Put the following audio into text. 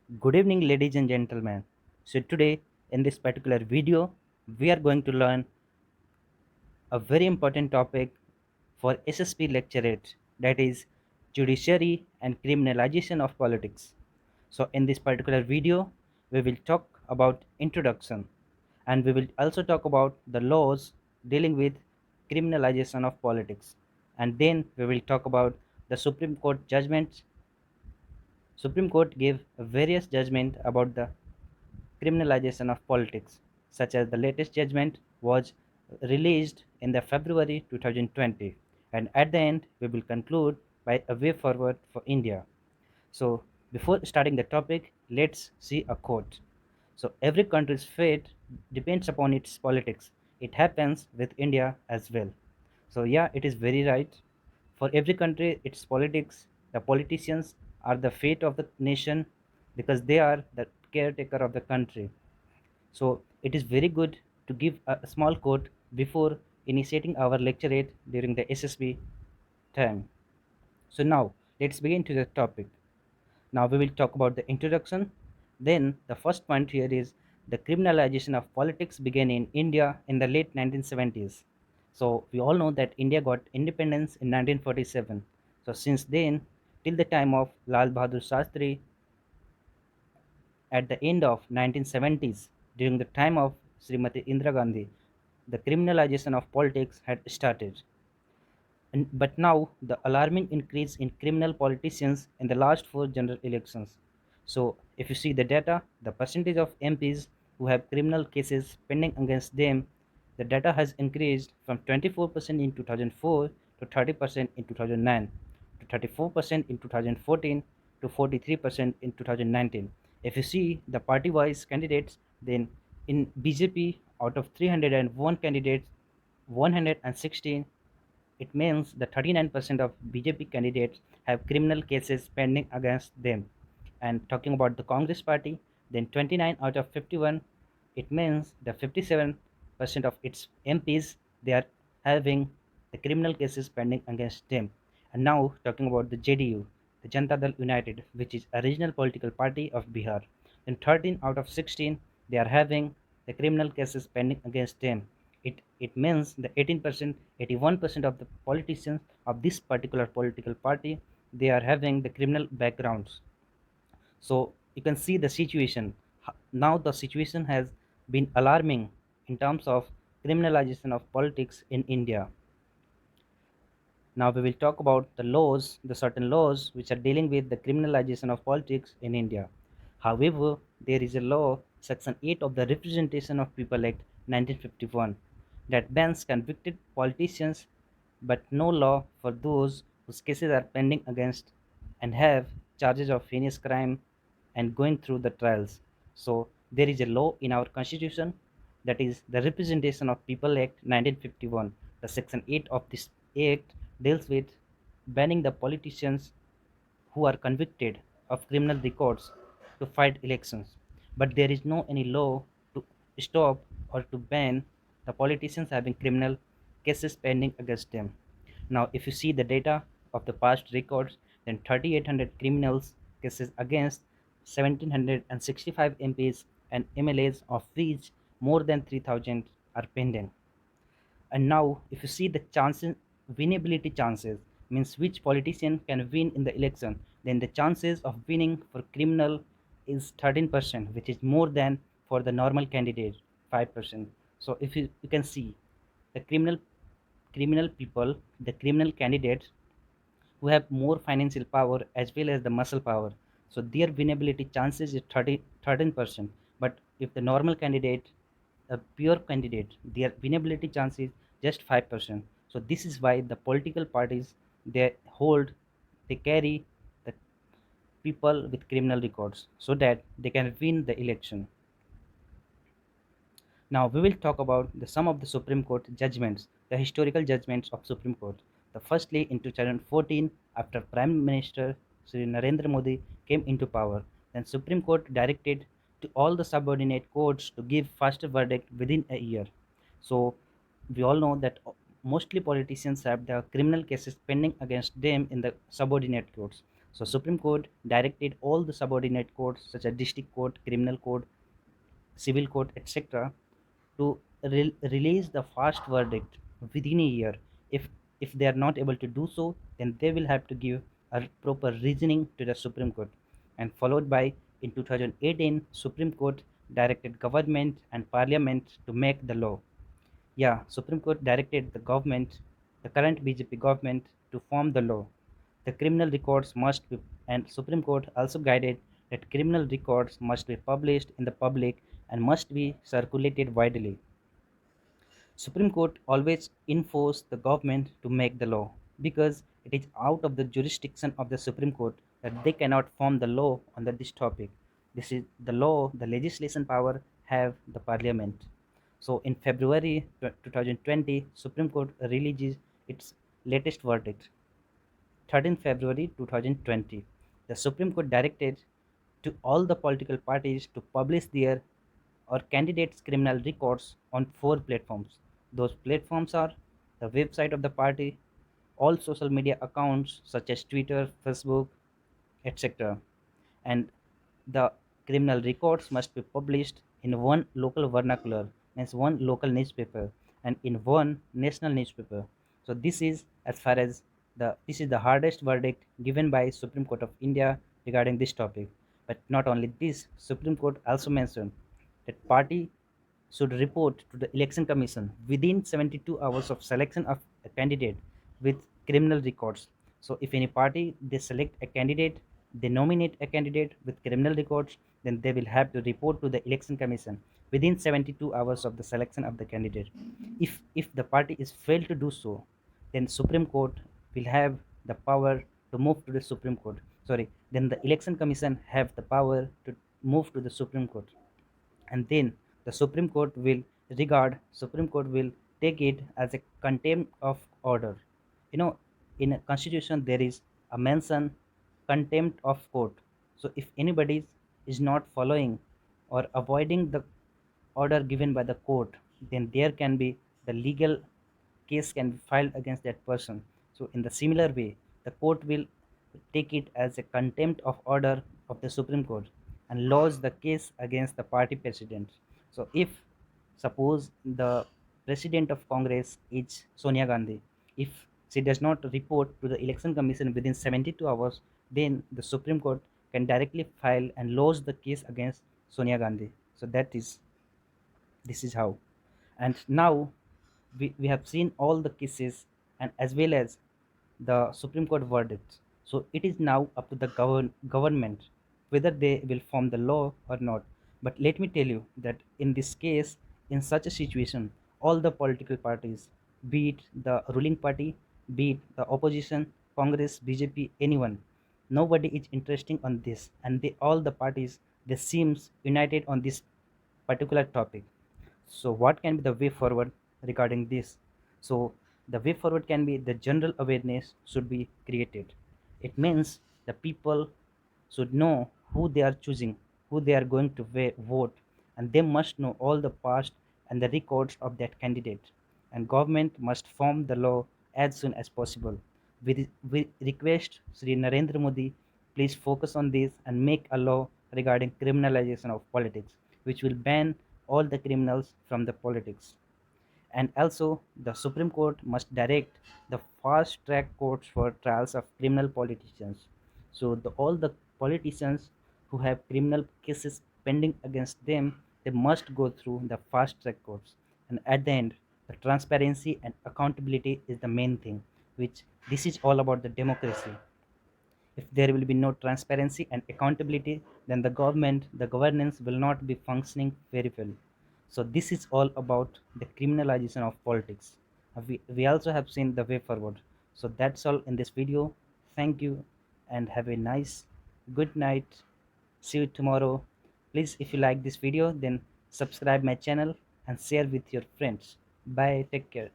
Good evening, ladies and gentlemen. So, today in this particular video, we are going to learn a very important topic for SSP lecturate, that is, judiciary and criminalization of politics. So, in this particular video, we will talk about introduction and we will also talk about the laws dealing with criminalization of politics. And then we will talk about the Supreme Court judgments. Supreme Court gave various judgment about the criminalization of politics, such as the latest judgment was released in the February 2020. And at the end, we will conclude by a way forward for India. So, before starting the topic, let's see a quote. So, every country's fate depends upon its politics. It happens with India as well. So, yeah, it is very right. For every country, its politics, the politicians are the fate of the nation because they are the caretaker of the country. So, it is very good to give a small quote before initiating our lecturate during the SSB time. So, now let's begin to the topic. Now we will talk about the introduction. Then the first point here is the criminalization of politics began in India in the late 1970s. So we all know that India got independence in 1947. So since then, till the time of Lal Bahadur Shastri at the end of 1970s, during the time of Srimati Indira Gandhi, the criminalization of politics had started. But now the alarming increase in criminal politicians in the last four general elections. So, if you see the data, the percentage of MPs who have criminal cases pending against them, the data has increased from 24% in 2004 to 30% in 2009, to 34% in 2014 to 43% in 2019. If you see the party wise candidates, then in BJP, out of 301 candidates, 116, it means that 39% of BJP candidates have criminal cases pending against them. And talking about the Congress party, then 29 out of 51, it means the 57% of its MPs, they are having the criminal cases pending against them. And now talking about the JDU, the Janata Dal United, which is a regional political party of Bihar, then 13 out of 16, they are having the criminal cases pending against them. It means the 18%, 81% of the politicians of this particular political party, they are having the criminal backgrounds. So you can see the situation. Now the situation has been alarming in terms of criminalization of politics in India. Now we will talk about the laws, the certain laws which are dealing with the criminalization of politics in India. However, there is a law, Section 8 of the Representation of People Act 1951, that bans convicted politicians, but no law for those whose cases are pending against and have charges of heinous crime and going through the trials. So there is a law in our constitution, that is the Representation of People Act 1951. The Section 8 of this act deals with banning the politicians who are convicted of criminal records to fight elections. But there is no any law to stop or to ban the politicians having criminal cases pending against them. Now, if you see the data of the past records, then 3,800 criminals cases against 1,765 MPs and MLAs, of which more than 3,000 are pending. And now, if you see the chances, winnability chances, means which politician can win in the election, then the chances of winning for criminal is 13%, which is more than for the normal candidate 5%. So if you can see the criminal people, the criminal candidates who have more financial power as well as the muscle power. So their winnability chances is 13%. But if the normal candidate, a pure candidate, their winnability chance is just 5%. So this is why the political parties, they carry the people with criminal records so that they can win the election. Now we will talk about the some of the Supreme Court judgments, the historical judgments of Supreme Court. The firstly in 2014, after Prime Minister Sri Narendra Modi came into power, then Supreme Court directed to all the subordinate courts to give faster verdict within a year. So we all know that mostly politicians have their criminal cases pending against them in the subordinate courts. So Supreme Court directed all the subordinate courts such as district court, criminal court, civil court, etc., to release the fast verdict within a year. If they are not able to do so, then they will have to give a proper reasoning to the Supreme Court. And followed by, in 2018, Supreme Court directed government and parliament to make the law. Yeah, Supreme Court directed the government, the current BJP government, to form the law. The criminal records must be, and Supreme Court also guided that criminal records must be published in the public and must be circulated widely. Supreme Court always enforced the government to make the law because it is out of the jurisdiction of the Supreme Court that they cannot form the law on this topic. This is the law, the legislation power have the parliament. So in February 2020, Supreme Court releases its latest verdict. 13 February 2020, the Supreme Court directed to all the political parties to publish their or candidates' criminal records on 4 platforms. Those platforms are the website of the party, all social media accounts such as Twitter, Facebook, etc. And the criminal records must be published in one local vernacular, means one local newspaper, and in one national newspaper. So this is the hardest verdict given by Supreme Court of India regarding this topic. But not only this, Supreme Court also mentioned that party should report to the election commission within 72 hours of selection of a candidate with criminal records. So if any party they select a candidate, they nominate a candidate with criminal records, then they will have to report to the election commission within 72 hours of the selection of the candidate. If the party is failed to do so, then Supreme Court will have the power to move to the Supreme Court. Sorry, then the election commission have the power to move to the Supreme Court, and then the Supreme Court will take it as a contempt of order. You know, in a constitution there is a mention contempt of court. So if anybody is not following or avoiding the order given by the court, then there can be the legal case can be filed against that person. So in the similar way, the court will take it as a contempt of order of the Supreme Court and lodge the case against the party president. So if suppose the president of Congress is Sonia Gandhi, if she does not report to the election commission within 72 hours, then the Supreme Court can directly file and lodge the case against Sonia Gandhi. So this is how. And now we have seen all the cases and as well as the Supreme Court verdicts. So it is now up to the government whether they will form the law or not. But let me tell you that in this case, in such a situation, all the political parties, be it the ruling party, be it the opposition, Congress, BJP, anyone, nobody is interested on this, and all the parties they seems united on this particular topic. So what can be the way forward regarding this? So the way forward can be the general awareness should be created. It means the people should know who they are choosing, who they are going to vote, and they must know all the past and the records of that candidate. And government must form the law as soon as possible. We request Sri Narendra Modi please focus on this and make a law regarding criminalization of politics, which will ban all the criminals from the politics. And also the Supreme Court must direct the fast track courts for trials of criminal politicians. So all the politicians who have criminal cases pending against them, they must go through the fast track courts. And at the end, the transparency and accountability is the main thing, which this is all about the democracy. If there will be no transparency and accountability, then the governance will not be functioning very well. So this is all about the criminalization of politics. We also have seen the way forward. So that's all in this video. Thank you and have a nice good night. See you tomorrow. Please, if you like this video, then subscribe my channel and share with your friends. Bye. Take care.